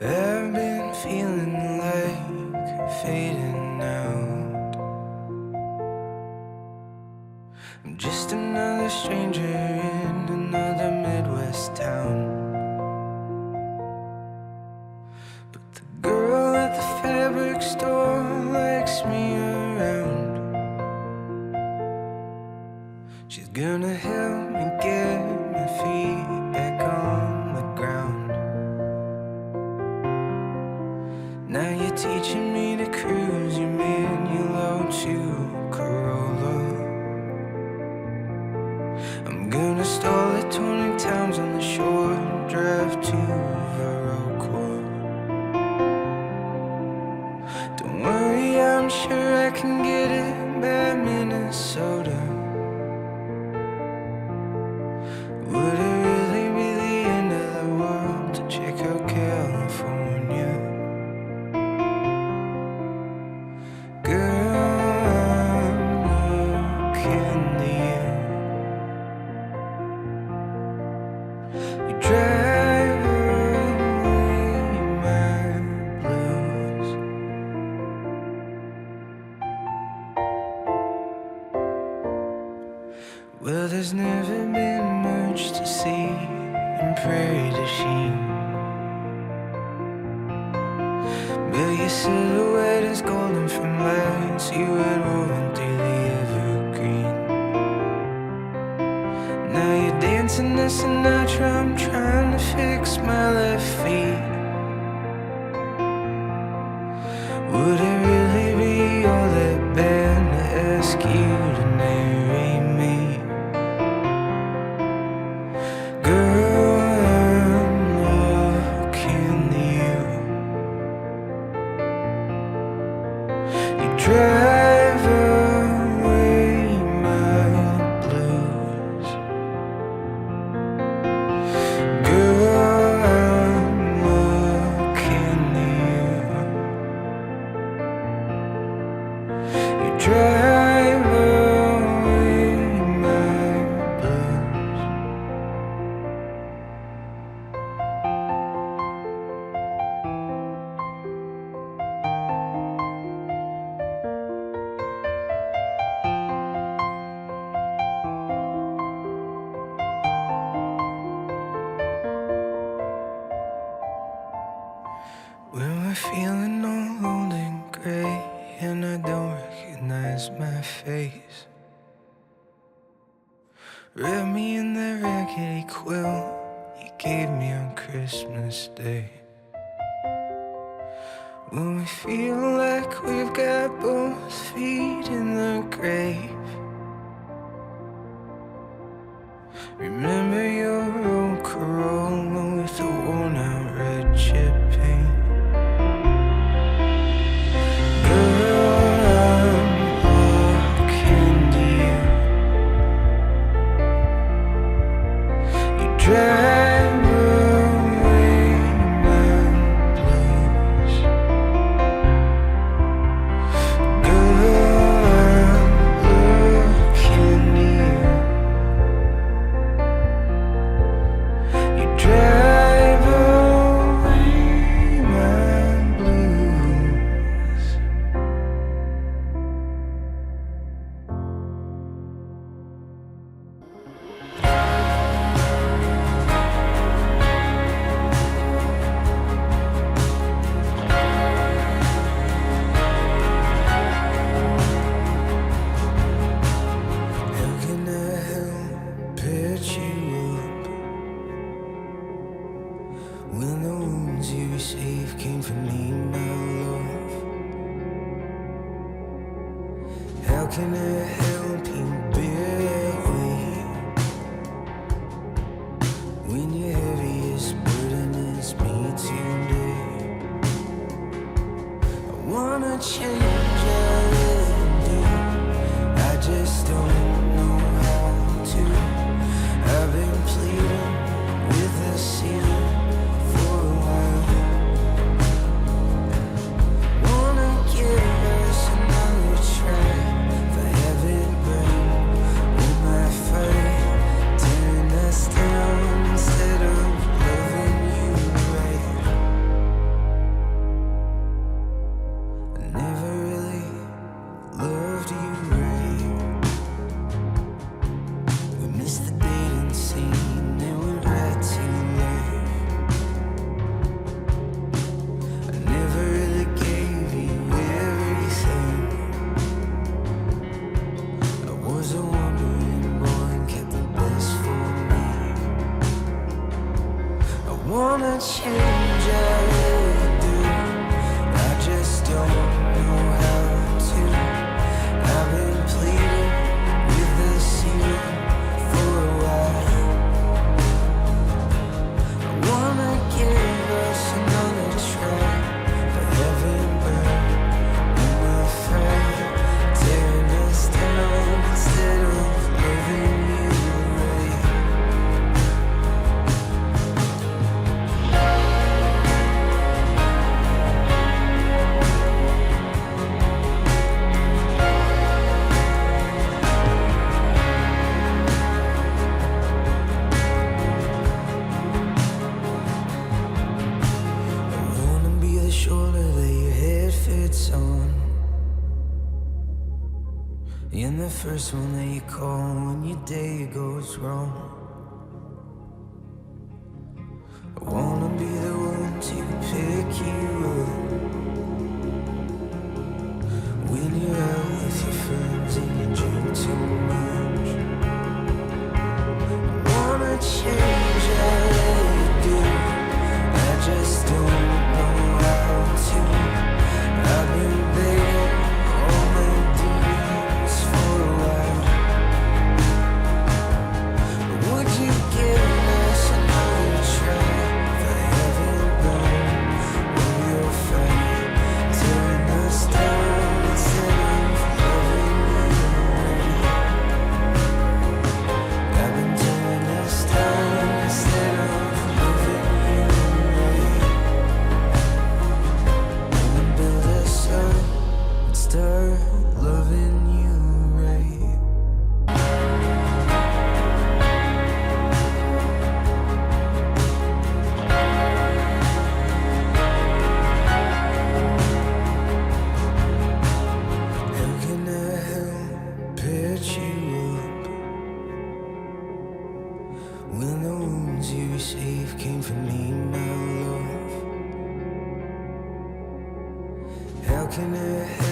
I've been feeling like fading out. I'm just another stranger in another Midwest town. But the girl at the fabric store likes me around. She's gonna help me get my feet back on the ground. Now you're teaching me to cruise your manual to Corolla. I'm gonna stall at 20 times on the shore and drive to Viroqua. Don't worry, I'm sure I can get it by Minnesota. Would it really be the end of the world to check out California? Girl, I'm looking at you. You drive away my blues. Well, there's never been much to see in Prairie du Chien, but your silhouette is golden from lights you had woven through the evergreen. Now you're dancing to Sinatra, I'm trying to fix my left feet. Would it really be all that bad to ask you to marry me? Girl, I'm looking at you. You drive away my blues. Girl, I'm looking at you. You drive away my blues. Well, we're feeling all old and gray, and I don't recognize my face. Wrap me in that raggedy quilt you gave me on Christmas Day. When we feel like we've got both feet in the grave, remember your old Corolla with the worn out red chip paint. Girl, I'm looking to you. You drive away my blues. Girl, I'm looking to you. You drive away my blues. How can I help patch you up when the wounds you received came from me, my love? How can I help you bear that weight when your heaviest burden is me today? I wanna change, I really do. I just don't know how to. I've been pleading with the ceiling for a while. Wanna give us another try. If I have it right, we might fight, tearing us down instead of loving you right. change I really do. I just don't know how to. I've been pleading with the ceiling for a while. I wanna give us another try, but heaven burned. I'm afraid tearing us down instead of loving you right. I wanna be the shoulder that your head fits on, and the first one that you call when your day goes wrong. I wanna be the one to pick you up when you're out with your friends and you drink too much. I wanna change, I really do. I just don't know how to. I've been begging all my demons for a while. But would you give us another try? For heaven burned, will you fight? Tearing us down instead of loving you right. I've been tearing us down instead of loving you right. And then build us up and start loving you right. How can I help patch you up when the wounds you received came from me, my love? How can I help